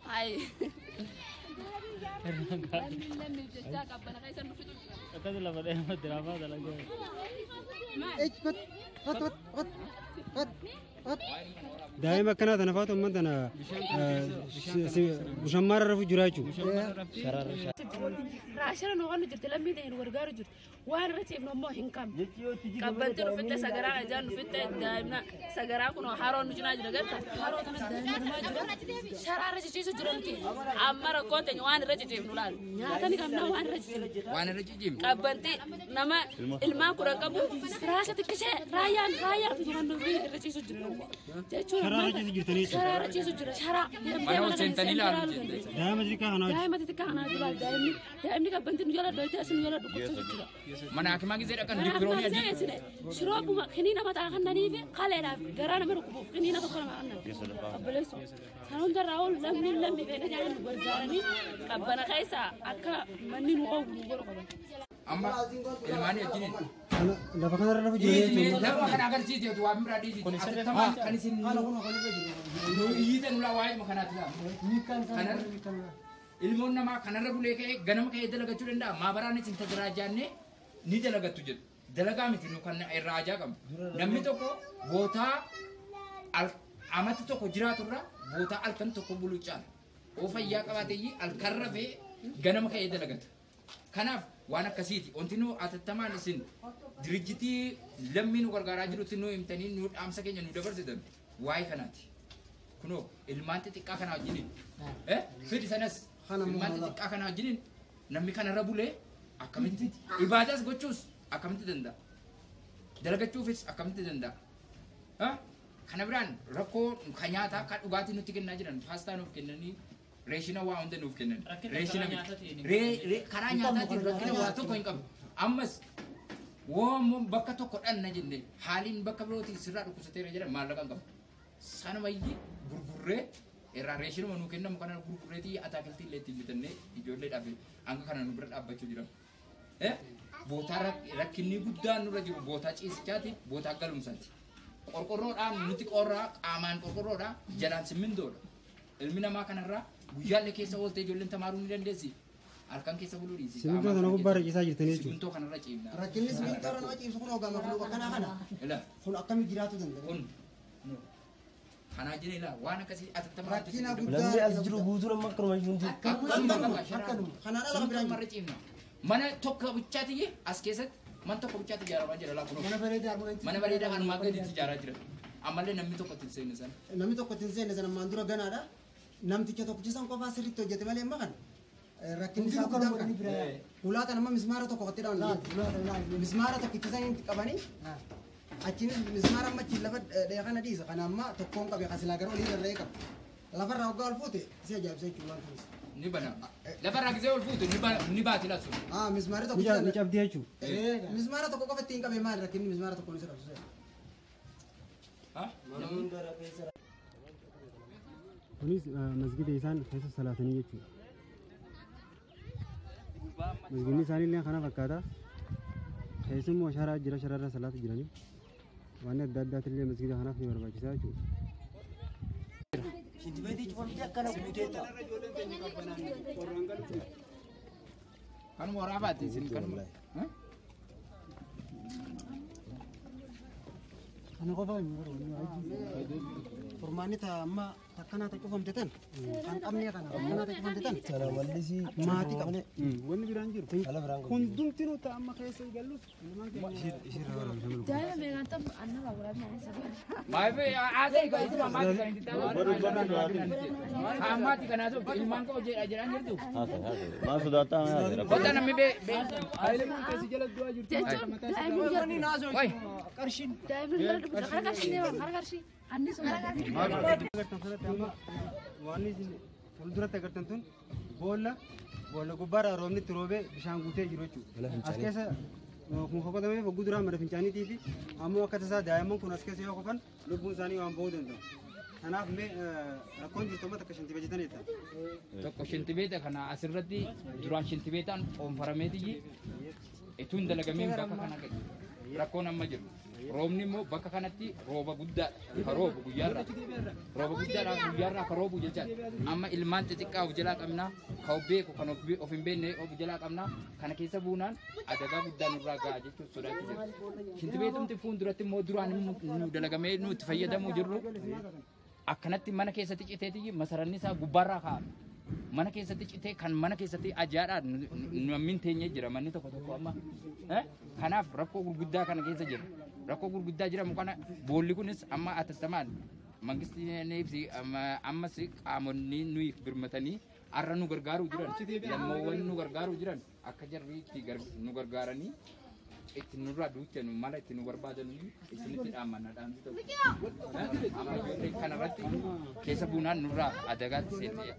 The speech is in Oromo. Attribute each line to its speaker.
Speaker 1: هاي
Speaker 2: دائما كانت أنا فاتو مثلا مشمار رفو جراجو
Speaker 1: راشنا نوغان جرت لمي ده ورجار جرت وان رتيب نمو هنكم قبلت رفت سجرا جان رفت دائما سجرا كنا حارون نجنا جرت حارون تنا دائما ما جرت شرع رجيس جرنكي أمر كنت وان رجيم نولان ناتني كمنا وان رجيم قبلت نما الماء كنا قبل راشة تكشة رايان في جران نبي رجيس جرن
Speaker 2: شرع رجيس جرتني
Speaker 1: شرع رجيس جرن شرع
Speaker 3: أنا سنتني لا
Speaker 2: دائما تلك أنا
Speaker 1: دائما قبلت نجلا دويت أسن نجلا دكتور
Speaker 3: mana akima gizera kan dikroni aji
Speaker 1: shrobu ma khinina mata khanani be khalera garana meru kubu khinina to kana anna ableso sanon da raul lammi be dajan barjarani qabana kaisa akka manni no qawu goro qaba
Speaker 3: amma ilmani ajinin
Speaker 2: لا فخنا رفو جراجو
Speaker 3: لا makana agar sisi tu amra di sisi kan sin no yiten la waay makana tla kanar ilmon nama kanarra bule ke ganam ke dalaga chudenda mabarani cinta garajanne ni dalaga tujud dalaga miti no kan raja kam namni tokko bota al amati tokko jiraturra bota al kan tokko buluchan o fayya qabate yi al karrafe ganam ke dalagat kanaf wana kasiti ontino atattaman isin dirijiti lammi no gargara jiruti no imtani no amsa kenya no dabarsidan way kanati kuno ilmanti tikka kana jini fidi sanas ilmanti tikka kana jinin namni kana rabule akkamitti ibadas gochus akkamitti danda dalagachuufis akkamitti danda kana biraan rakkoo kanyaata ka dhugaati nutti kennaa jiran paastaa nuuf kennanii reeshina waa hunda nuuf kennan reeshina karaa nyaataatiin rakkina waa tokko hin qabu ammas woom bakka tokko dhanna jenne haaliin bakka birootii sirraa dhukkubsateera jedhan maallaqa hin qabu sanumayyi gurgurree irraa reeshinuma nuu kennamu kana gurgurreetii ataakiltii illee ittiin bitannee ijoolleedhaaf hanga kana nu bira dhaabbachuu jiran bootaa rakkinni guddaan nurra jiru bootaa ciisichaati bootaa galumsaati qorqorroodhaan nuti qorraa qaamaan qorqorroodha jalaan simmindoodha ilmi namaa kanarraa guyyaallee keessa ooltee ijoolleen tamaaruu ni dandeessi halkan keessa buluu dhiisi
Speaker 2: simintoo kana gubbaa raciisaa jirtanii jechuudha
Speaker 3: simintoo kanarra ciibna
Speaker 4: rakkinni simintoo irra nama ciibsu kun hogama kana kun akkami jiraatu danda'a
Speaker 3: kun kana jinila waan akkasii atattamaa
Speaker 4: rakkina
Speaker 5: lamni as jiru guutuu nama akkanuma hundi
Speaker 4: kana dhala biraan
Speaker 3: marra ciibna mana tokko bichaati as keessatti man tokko bichaati ijaaramaa jira laa kunuun mana bareedaa kan maagadiitti ijaaraa jira ammallee namni tokko ittiin seenne sana
Speaker 4: ammaan dura ganaadha namticha tokkichisan qofaa sirriitti hojjete malee makan rakkinni isaa guddaa kan ulaata nama mismaara tokko qotti dhaan mismaara tokkichisan itti qabanii achinis mismaara amma achiin lafa dheekana dhiisa kana amma tokkoon qabe kasilaa gara olii irra qaba lafarraa hoggaa ol fuute si ajaa'ibsa jechuudha waan kunis
Speaker 3: ni bana lafarraa gisee ol fuute ni baati lasu
Speaker 4: mismaara tokko
Speaker 2: ni cabdii jechuudha
Speaker 4: mismaara tokko qofa ittiin qabe maali rakkinni mismaara tokkoon isa dhabsu
Speaker 2: kunis masgida isaan keessa salaatanii jechuudha masgidni isaaniillee kana fakkaata keessummoo sharaa jira sharaarra salaatu jiranii waan adda addaatillee masgida kanaaf ni barbaachisaa jechuudha.
Speaker 5: Shintibeti cuma akkana guuteetta.
Speaker 3: Kan waraabati sin kan
Speaker 4: Ana qofa formaanni amma takkana ta cufamte tan kan qabne kana takkana ta cufamte tan
Speaker 5: Sana mallisi
Speaker 4: maatii qabne
Speaker 2: wanni biraan jiru hundumtinuu ta'amma keessa gallus
Speaker 1: دائما بيغانتم أنا لا ولا ما نسبة
Speaker 3: ما في عادي كذي ما في كذي ما في كنا تو ilman ko je ajaran jirtu
Speaker 5: ma sudata
Speaker 3: kota namni be
Speaker 1: دائما
Speaker 4: qarshin
Speaker 1: دائما كرشي أني سوى
Speaker 2: waan fuulduratti agartan tun boolla gubbaarraa roobni itti roobee bishaan guutee jiru jechuudha. As keessa kun fokotamee fogguu duraan mada fincaaniitii fi ammoo akka tasaa daa'imman kun as keessa yoo qofan lubbuun isaanii waan ba'uu danda'u. Kanaaf mee rakkoon jirtu amma takka shinti beektaneetta.
Speaker 3: tokko shintibeeta kana asirratti duraan shintibeetaan oonfarameeti ituun dalagameen bakka kana rakkoon amma jiru roobni immoo bakka kanatti rooba guddaa ka roobu guyyaarraa rooba guyyaarraa ka roobu jechaadha amma ilmaan xixiqqaa of jalaa qabnaa ka of beeku kan of hin beekne of jalaa qabnaa kana keessa buunaan adagaa guddaa nurraa ga'a jechuun sodaatti jira shinti beetumti fuulduratti immoo duraan nu dalagamee nu itti fayyadamuu jirru akkanatti mana keessatti citeetii masaranni isaa gubbaarraa kaa'ame mana keessatti citee kan mana keessatti ajaa'aadhaan namni teenyee jira manni tokko tokko amma kanaaf rakkoo gurguddaa kana keessa jira rakkoo gurguddaa jira mukana boolli kunis amma atattamaan mangistiin fi ammas qaamonni nuyi birmatanii arra nu gargaaruu jiran lammoowwan nu gargaaruu jiran akka jarri itti nu gargaaranii itti nurraa duuchan mala itti nu barbaadan isinitti dhaammanna dhaamsi ta'u kanarratti keessa buunaan nurraa adagaatti seentee